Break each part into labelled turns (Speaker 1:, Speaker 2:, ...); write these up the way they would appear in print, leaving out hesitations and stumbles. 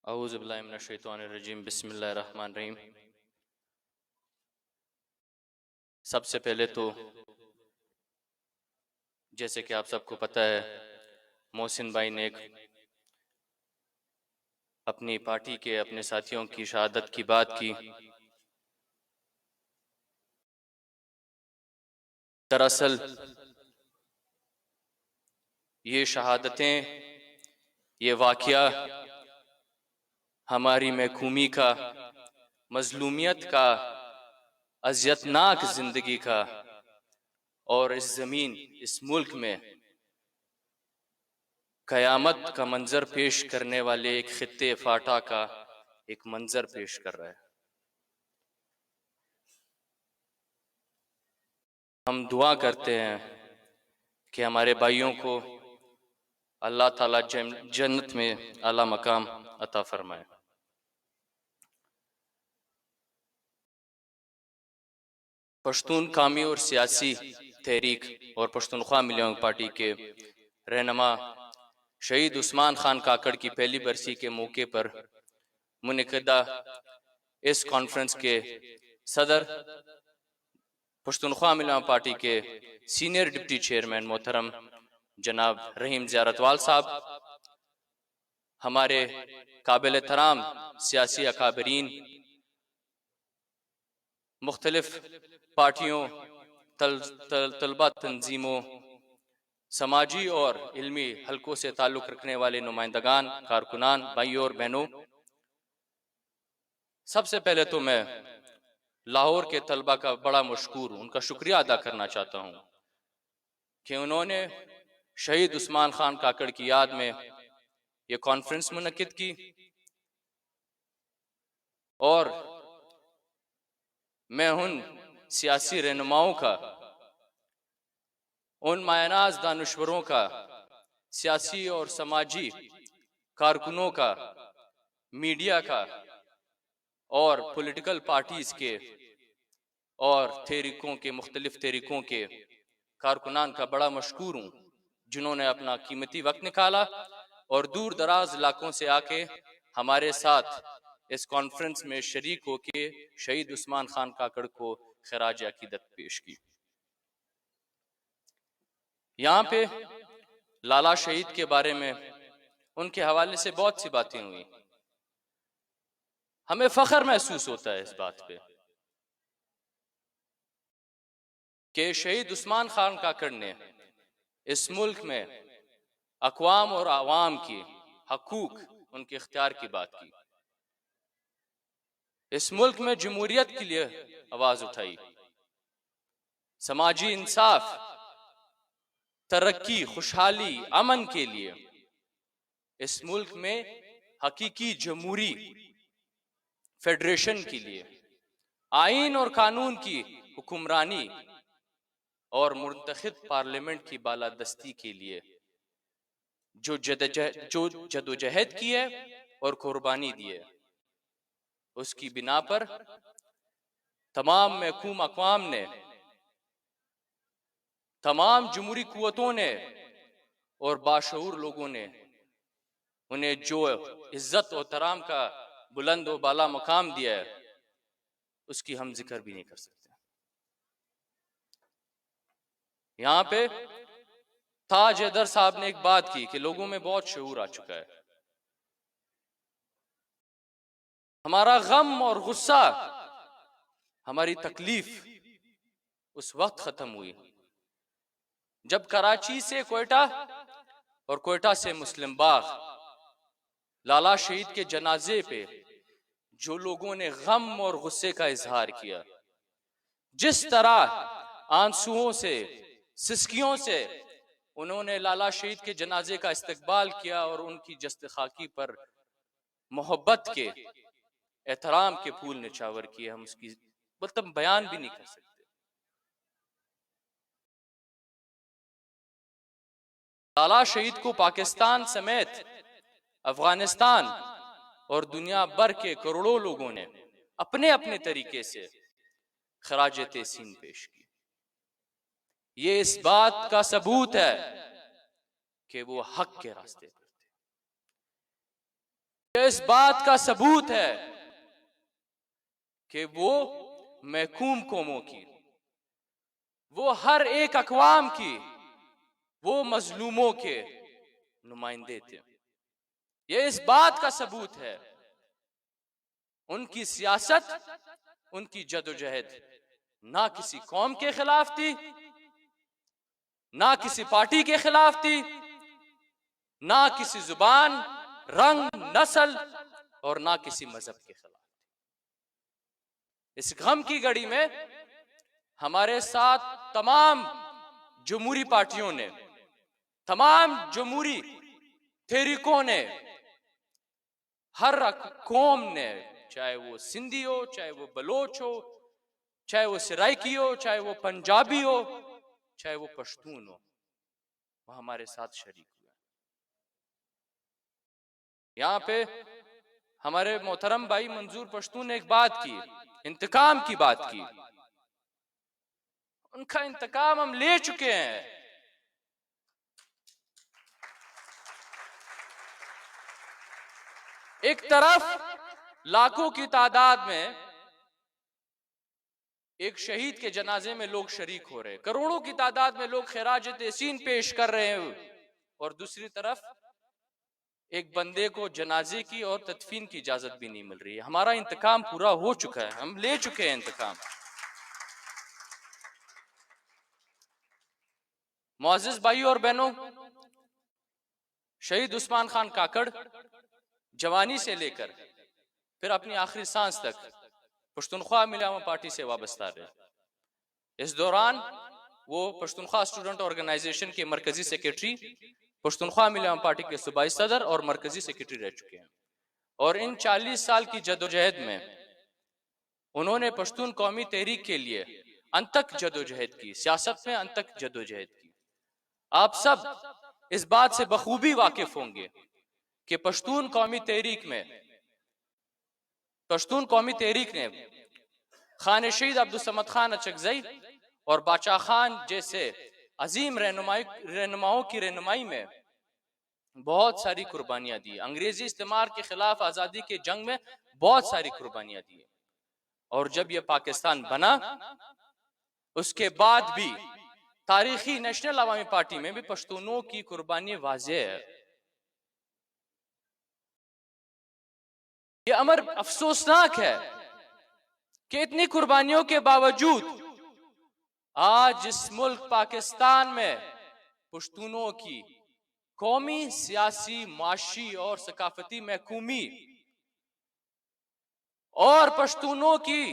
Speaker 1: औज़ु बिल्लाहि मिनश शैतानिर रजीम बिस्मिल्लाहिर रहमानिर रहीम। सबसे पहले तो जैसे कि आप सबको पता है, मोहसिन भाई ने अपनी पार्टी के अपने साथियों की शहादत की बात की। दरअसल ये शहादतें, ये वाक़या हमारी महकूमी का, मजलूमियत का, अज़ियतनाक जिंदगी का और इस जमीन, इस मुल्क में कयामत का मंजर पेश करने वाले एक खित्ते फाटा का एक मंजर पेश कर रहा है। हम दुआ करते हैं कि हमारे भाइयों को अल्लाह ताला जन्नत में आला मकाम अता फरमाए। पश्तून कामी और सियासी तहरीक और पश्तूनख्वा मिलियन पार्टी के रहनमा शहीद उस्मान खान काकड़ की पहली बरसी के मौके पर मुनक़िदा इस कॉन्फ्रेंस के सदर, पश्तूनख्वा मिलियन पार्टी के सीनियर डिप्टी चेयरमैन मोहतरम जनाब रहीम ज़ियारतवाल साहब, हमारे काबिल एहतराम सियासी अकाबरीन, मुख्तलिफ पार्टियों, तलबा तंजीमों, समाजी और इल्मी हलकों से ताल्लुक़ रखने वाले नुमाइंदगान, कारकुनान, भाइयों और बहनों, सबसे पहले तो मैं लाहौर के तलबा का बड़ा मशकूर हूँ, उनका शुक्रिया अदा करना चाहता हूँ कि उन्होंने शहीद उस्मान खान काकड़ की याद में ये कॉन्फ्रेंस मुनक्किद की और मैं उन सियासी रहनुमाओं का, उन मायनाज दानश्वरों का, सियासी और समाजी कारकुनों का, मीडिया का और पॉलिटिकल पार्टीज के और तहरीकों के, मुख्तलिफ तहरीकों के कारकुनान का बड़ा मशकूर हूँ, जिन्होंने अपना कीमती वक्त निकाला और दूर दराज इलाकों से आके हमारे साथ इस कॉन्फ्रेंस में शरीक होके शहीद उस्मान खान काकड़ को खराज अकीदत पेश की। यहाँ पे लाला शहीद के बारे में उनके हवाले से बहुत सी बातें हुई। हमें फख्र महसूस होता है इस बात पे कि शहीद उस्मान खान काकड़ ने इस मुल्क में अक़वाम और आवाम की हकूक, उनके इख्तियार की बात की। इस मुल्क में जमहूरियत के लिए आवाज उठाई, समाजी इंसाफ, तरक्की, खुशहाली, अमन के लिए इस मुल्क में हकीकी जमहूरी फेडरेशन के लिए, आईन और कानून की हुक्मरानी और मुंतखब पार्लियामेंट की बालादस्ती के लिए जो जदोजहद की है और कुर्बानी दी है, उसकी बिना पर तमाम महकूम अक़वाम ने, तमाम जमहूरी कुव्वतों ने और बाशऊर लोगों ने उन्हें जो इज्जत और तराम का बुलंद और बाला मकाम दिया है, उसकी हम जिक्र भी नहीं कर सकते। यहाँ पे ताज हैदर साहब ने एक बात की कि लोगों में बहुत शऊर आ चुका है। हमारा गम और गुस्सा, हमारी तकलीफ उस वक्त खत्म हुई जब कराची से कोयटा और कोयटा से मुस्लिम बाग लाला शहीद के जनाजे पे जो लोगों ने गम और गुस्से का इजहार किया, जिस तरह आंसुओं से, सिसकियों से उन्होंने लाला शहीद के जनाजे का इस्तकबाल किया और उनकी जस्त खाकी पर मोहब्बत के, एहतराम के फूल निछावर किए, हम उसकी मतलब बयान भी नहीं कर सकते। लाला शहीद को पाकिस्तान समेत अफगानिस्तान और दुनिया भर के करोड़ों लोगों ने अपने अपने तरीके से खराज तहसीन पेश की। ये इस बात का सबूत है कि वो हक के रास्ते पर थे। ये इस बात का सबूत है कि वो महकूम कौमों की, वो हर एक अक़वाम की, वो मजलूमों के नुमाइंदे थे। ये इस बात का सबूत है उनकी सियासत, उनकी जदोजहद ना किसी कौम के खिलाफ थी, ना किसी पार्टी के खिलाफ थी, ना किसी जुबान, रंग, नस्ल और ना किसी मजहब के खिलाफ। इस गम की घड़ी में हमारे साथ तमाम जमहूरी पार्टियों ने, तमाम जमहूरी तहरीकों ने, हर कौम ने, चाहे वो सिंधी हो, चाहे वो बलोच हो, चाहे वो सराइकी हो, चाहे वो पंजाबी हो, चाहे वो पश्तून हो, वो हमारे साथ शरीक हुए। यहाँ पे हमारे मोहतरम भाई मंजूर पश्तून ने एक बात की, इंतकाम की बात की। उनका इंतकाम हम ले चुके हैं। एक तरफ लाखों की तादाद में एक शहीद के जनाजे में लोग शरीक हो रहे हैं, करोड़ों की तादाद में लोग खिराज तहसीन पेश कर रहे हैं, और दूसरी तरफ एक बंदे को जनाजे की और तदफीन की इजाजत भी नहीं मिल रही है। हमारा इंतकाम पूरा हो चुका है, हम ले चुके हैं इंतकाम। मुअज़्ज़िज़ भाई और बहनों, शहीद उस्मान खान काकड़ जवानी से लेकर फिर अपनी आखिरी सांस तक पश्तूनख्वा मिलामा पार्टी से वाबस्ता रहे। इस दौरान वो पश्तूनख्वा स्टूडेंट ऑर्गेनाइजेशन के मरकजी सेक्रेटरी, पश्तूनख्वा मिलामा पार्टी के सूबाई सदर और मरकजी सेक्रेटरी रह चुके हैं। और इन 40 साल की जदोजहद में उन्होंने पश्तून कौमी तहरीक के लिए अंतक जदोजहद की, सियासत में अंतक जदोजहद की। आप सब इस बात से बखूबी वाकिफ होंगे कि पश्तून कौमी तहरीक ने खान शहीद अब्दुल समद खान अचकजई और बादशाह खान जैसे अजीम रहनुमाओं की रहनुमाई में बहुत सारी कुर्बानियां दी। अंग्रेजी इस्तेमार के खिलाफ आजादी के जंग में बहुत सारी कुर्बानियां दी। और जब यह पाकिस्तान बना, उसके बाद भी तारीखी नेशनल अवामी पार्टी में भी पश्तूनों की कुर्बानी वाज़ेह है। यह अमर अफसोसनाक है कि इतनी कुर्बानियों के बावजूद आज इस मुल्क पाकिस्तान में पश्तूनों की कौमी, सियासी, माशी और सकाफती महकूमी और पश्तूनों की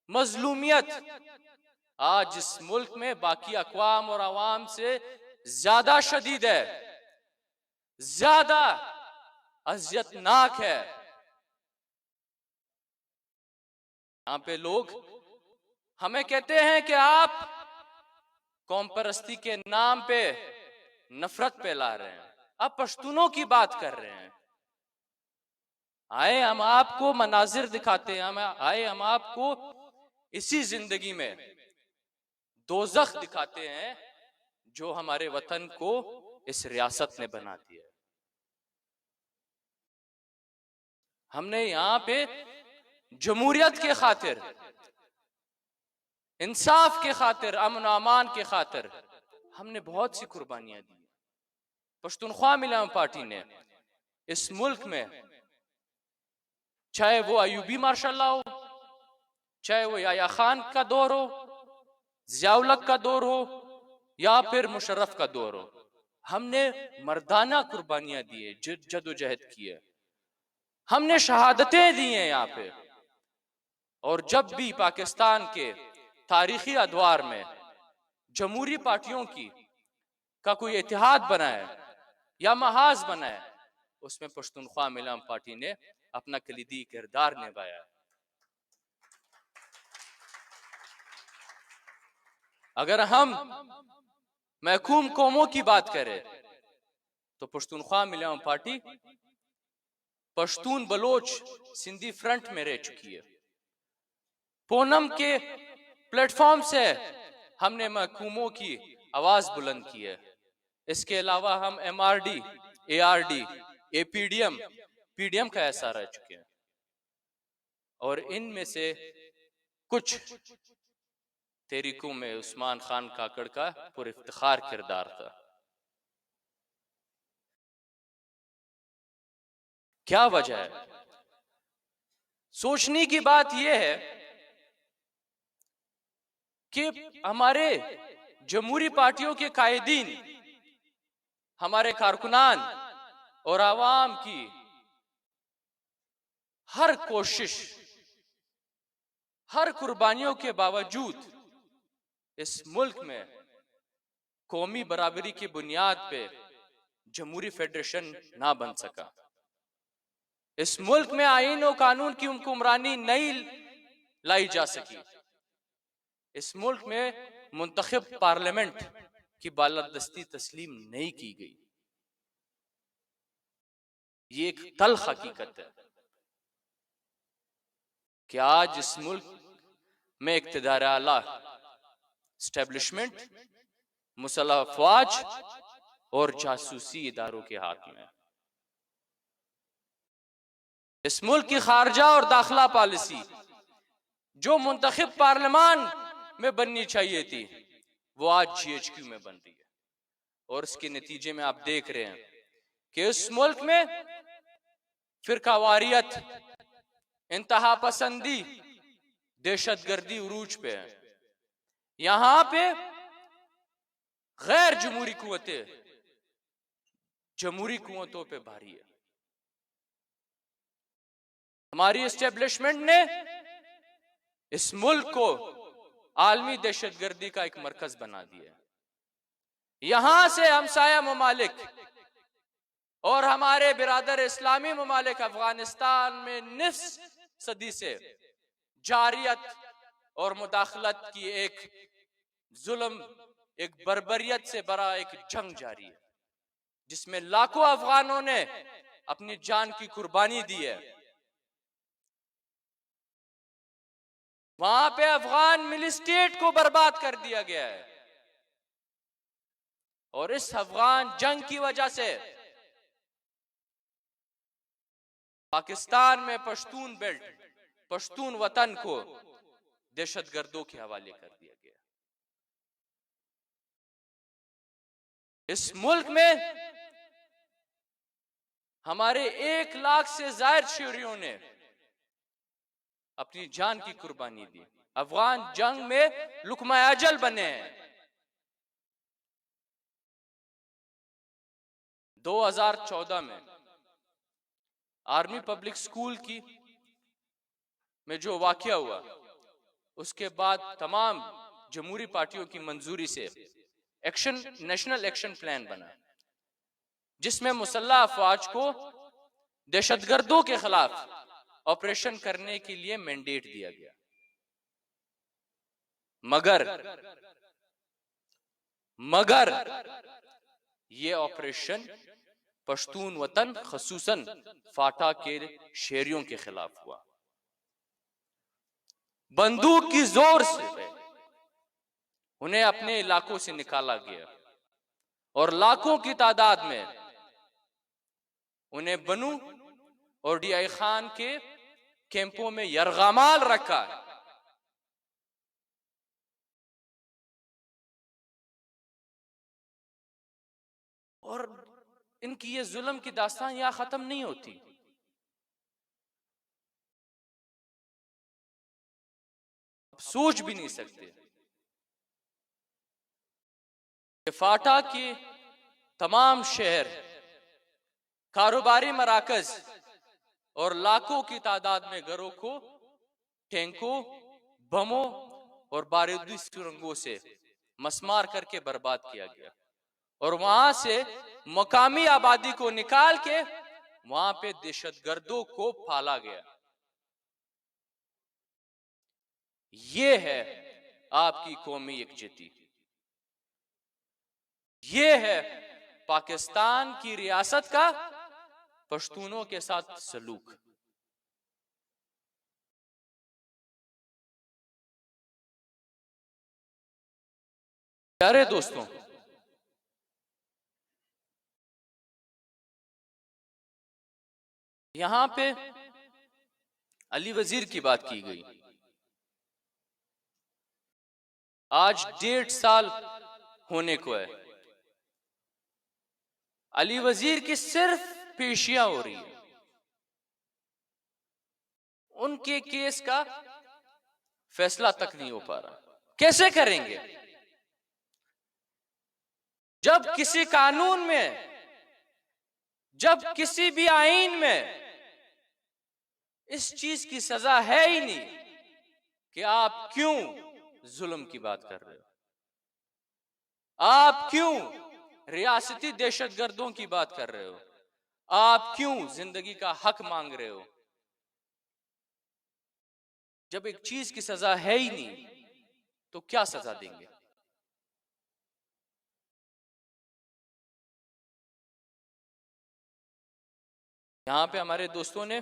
Speaker 1: मजलूमियत आज इस मुल्क में बाकी अक़वाम और अवाम से ज्यादा शदीद है, ज्यादा अज़ियतनाक है। यहाँ पे लोग हमें कहते हैं कि आप कौम परस्ती के नाम पे नफरत फैला रहे हैं, आप पश्तूनों की बात कर रहे हैं। आए हम आपको मनाजिर दिखाते हैं, आए हम आपको इसी जिंदगी में दोज़ख दिखाते हैं जो हमारे वतन को इस रियासत ने बना दिया। हमने यहाँ पे जमहूरियत के खातिर, इंसाफ के खातिर, अमन अमान के खातिर हमने बहुत सी कुर्बानियां दी। पश्तूनख्वा मिलामा पार्टी ने इस मुल्क में, चाहे वो अयूबी मार्शल हो, चाहे वो याया खान का दौर हो, ज़ियाउल-हक का दौर हो, या फिर मुशर्रफ का दौर हो, हमने मर्दाना कुर्बानियां दी है, जदोजहद की है, हमने शहादतें दी हैं यहाँ पे। और जब भी पाकिस्तान के तारीखी अदवार में जमहूरी पार्टियों का कोई इतिहाद बना है या महाज बना है, उसमें पश्तूनख्वा मिलामा पार्टी ने अपना कलीदी किरदार निभाया है। अगर हम महकूम कौमों की बात करें तो पश्तूनख्वा मिलामा पार्टी पश्तून, बलोच, सिंधी फ्रंट में रह चुकी है। पूनम के प्लेटफॉर्म से हमने महकूमों की आवाज बुलंद की है। इसके अलावा हम MRD, ARD, APDM पीडीएम का हिस्सा रह चुके हैं, और इनमें से कुछ तहरीकों में उस्मान खान काकड़ का पुरइफ्तिखार किरदार था। क्या वजह है? सोचने की बात यह है कि हमारे जमहूरी पार्टियों के कायदीन, हमारे कारकुनान और आवाम की हर कोशिश, हर कुर्बानियों के बावजूद इस मुल्क में कौमी बराबरी की बुनियाद पे जमहूरी फेडरेशन ना बन सका। इस मुल्क में आईन और कानून की हुक्मरानी नहीं लाई जा सकी। इस मुल्क में मुंतखब पार्लियामेंट की बालादस्ती तस्लीम नहीं की गई। ये एक तल्ख हकीकत है कि आज इस मुल्क में इक़्तिदार आला, एस्टेब्लिशमेंट, मुसल्लह अफवाज और जासूसी इदारों के हाथ में। इस मुल्क की खारजा और दाखिला पॉलिसी जो मुंतखब पार्लियामान में बननी चाहिए थी, वो आज GHQ में बन रही है। और इसके नतीजे में आप देख रहे हैं कि इस मुल्क में फिरकावारियत, इंतहा पसंदी, दहशतगर्दी उरूज पे है। यहां पे गैर जमहूरी कुव्वतें जमहूरी कुव्वतों पे भारी है। हमारी एस्टेब्लिशमेंट ने इस मुल्क को आलमी दहशतगर्दी का एक मरकज बना दिया। यहां से हमसाया ममालिक और हमारे बिरादर इस्लामी ममालिक अफगानिस्तान में निस्फ सदी से जारियत और मुदाखलत की एक जुल्म, एक बर्बरियत से बड़ा एक जंग जारी है, जिसमें लाखों अफगानों ने अपनी जान की कुर्बानी दी है। वहां पे अफगान मिली स्टेट को बर्बाद कर दिया गया है, और इस अफगान जंग की वजह से पाकिस्तान में पश्तून बेल्ट, पश्तून वतन को दहशतगर्दों के हवाले कर दिया गया। इस मुल्क में हमारे 1 लाख से ज्यादा शहरियों ने अपनी जान की कुर्बानी दी। अफगान जंग में लुकमा अजल बने हैं। 2014 में आर्मी पब्लिक स्कूल की में जो वाकया हुआ, उसके बाद तमाम जमहूरी पार्टियों की मंजूरी से नेशनल एक्शन प्लान बना, जिसमें मुसल्लह अफवाज को दहशतगर्दों के खिलाफ ऑपरेशन करने के लिए मैंडेट दिया गया। मगर ये ऑपरेशन पश्तून वतन खसूसन फाटा के शहरियों के खिलाफ हुआ। बंदूक की जोर से उन्हें अपने इलाकों से निकाला गया और लाखों की तादाद में उन्हें बनू और DI खान के कैंपों में यरगमाल रखा। और इनकी ये जुल्म की दास्तान यहां खत्म नहीं होती। सोच भी नहीं सकते। फाटा के तमाम शहर, कारोबारी मराकज और लाखों की तादाद में घरों को टैंकों, बमों और बारूदी सुरंगों से मसमार करके बर्बाद किया गया, और वहां से मकामी आबादी को निकाल के वहां पे दहशतगर्दों को पाला गया। ये है आपकी कौमी यकजहती। ये है पाकिस्तान की रियासत का पश्तूनों के साथ सलूक। प्यारे दोस्तों, यहां पे अली वजीर की बात की गई। आज 1.5 साल होने को है, अली वजीर की सिर्फ पेशियां हो रही है, उनके केस का फैसला तक नहीं हो पा रहा। कैसे करेंगे जब किसी कानून में, जब किसी भी आईन में इस चीज की सजा है ही नहीं कि आप क्यों जुल्म की बात कर रहे हो, आप क्यों रियासती दहशतगर्दों की बात कर रहे हो, आप क्यों जिंदगी का हक मांग रहे हो। जब एक चीज की सजा है ही नहीं तो क्या सजा देंगे। यहां पे हमारे दोस्तों ने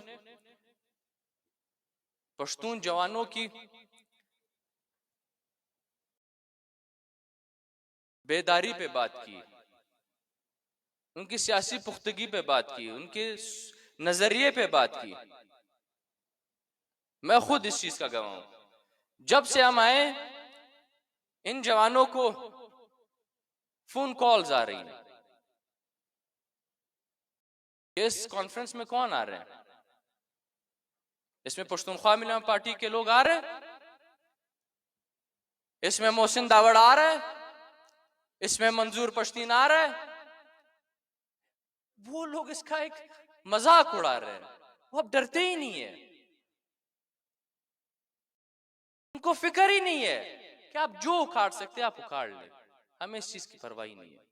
Speaker 1: पश्तून जवानों की बेदारी पे बात की, उनकी सियासी पुख्तगी पे बात की, उनके नजरिए पे बात की। मैं खुद इस चीज का गवाह हूं। जब से हम आए इन जवानों को फोन कॉल्स आ रही हैं। इस कॉन्फ्रेंस में कौन आ रहे हैं? इसमें पश्तूनख्वा मिलन पार्टी के लोग आ रहे हैं, इसमें मोहसिन दावड़ आ रहा है, इसमें मंजूर पश्तीन आ रहा है। वो लोग इसका एक मजाक उड़ा रहे हैं, वो अब डरते ही नहीं है, उनको फिक्र ही नहीं है कि आप जो उखाड़ सकते आप उखाड़ ले, हमें इस चीज की परवाह नहीं है।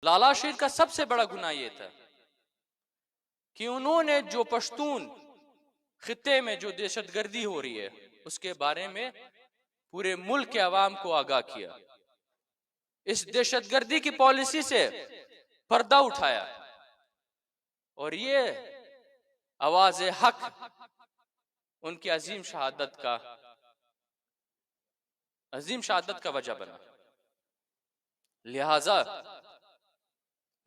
Speaker 1: लाला शेर का सबसे बड़ा गुनाह यह था कि उन्होंने जो पश्तून खित्ते में जो दहशतगर्दी हो रही है उसके बारे में पूरे मुल्क के अवाम को आगाह किया, इस दहशतगर्दी की पॉलिसी से पर्दा उठाया और ये आवाज हक उनकी अजीम शहादत का वजह बना। लिहाजा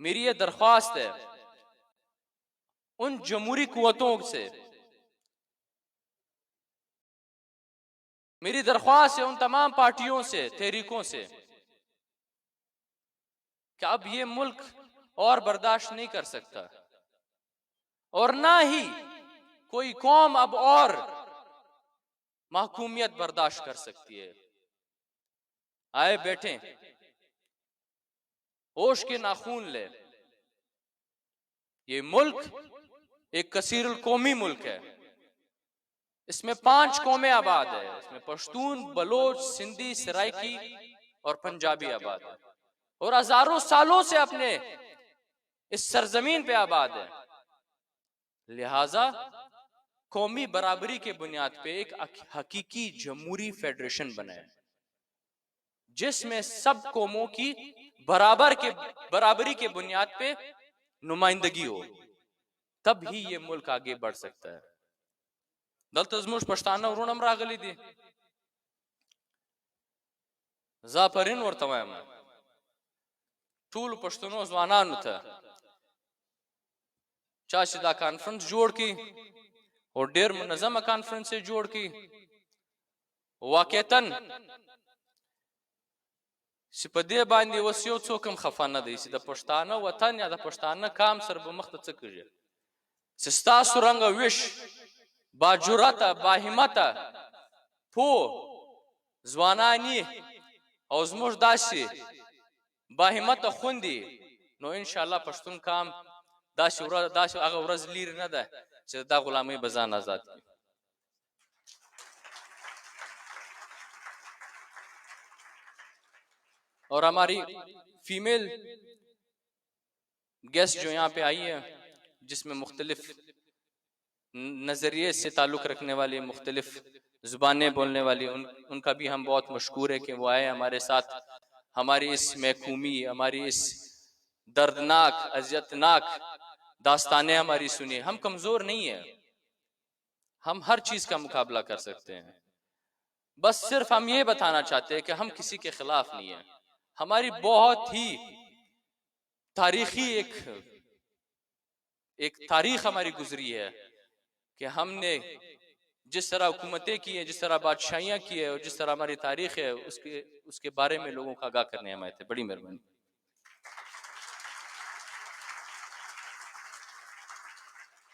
Speaker 1: मेरी ये दरख्वास्त है उन जमहूरी कुव्वतों से, मेरी दरख्वास्त है उन तमाम पार्टियों से, तहरीकों से कि अब ये मुल्क और बर्दाश्त नहीं कर सकता और ना ही कोई कौम अब और महकूमियत बर्दाश्त कर सकती है। आए बैठे, होश के नाखून ले। ये मुल्क एक कसीरुल कौमी मुल्क है, इसमें 5 कौमें आबाद है, इसमें पश्तून, बलोच, सिंधी, सराइकी और पंजाबी आबाद है और हजारों सालों से अपने इस सरजमीन पे आबाद है। लिहाजा कौमी बराबरी के बुनियाद पे एक हकीकी जमहूरी फेडरेशन बनाए जिसमें सब कौमों की बराबरी के बुनियाद पे नुमाइंदगी हो, तब ही ये मुल्क आगे बढ़ सकता है। दलतजमुश पश्ताना उरुणम रागली दी जापरिन और तमाम टूल पश्तूनो जवानान था चाशिदा कॉन्फ्रेंस जोड़ की और डेर मुनज़्ज़म कॉन्फ्रेंस से जोड़ की वाक़तन सिपदे बांधी वसियो चोकम खफा न दी द पश्ताना वतन या द पश्ताना काम सर बमख्त चकजे सिस्ता सुरंग विश बाजुरता बाहिमता फो जवानानी औजमुश दासी बाहिमता खुंदी नो इंशाल्लाह पश्तून काम दाश अगर उरज लीर न दा दा गुलामी बजान आजाद की। और हमारी फीमेल गेस्ट जो यहाँ पे आई है जिसमें मुख्तलिफ नजरिए से ताल्लुक रखने वाली, मुख्तलिफ जुबानें बोलने वाली, उनका भी हम बहुत मशकूर है कि वो आए हमारे साथ, हमारी इस महकूमी, हमारी इस दर्दनाक अजियतनाक दास्तानें हमारी सुनिए। हम कमजोर नहीं है, हम हर चीज का मुकाबला कर सकते हैं। बस सिर्फ हम ये बताना चाहते हैं कि हम किसी के खिलाफ नहीं है। हमारी बहुत ही तारीखी एक तारीख हमारी गुजरी है कि हमने जिस तरह हुकूमतें की है, जिस तरह बादशाहियां की है और जिस तरह हमारी तारीख है, उसके बारे में लोगों को आगाह करने हम आए थे। बड़ी मेहरबानी।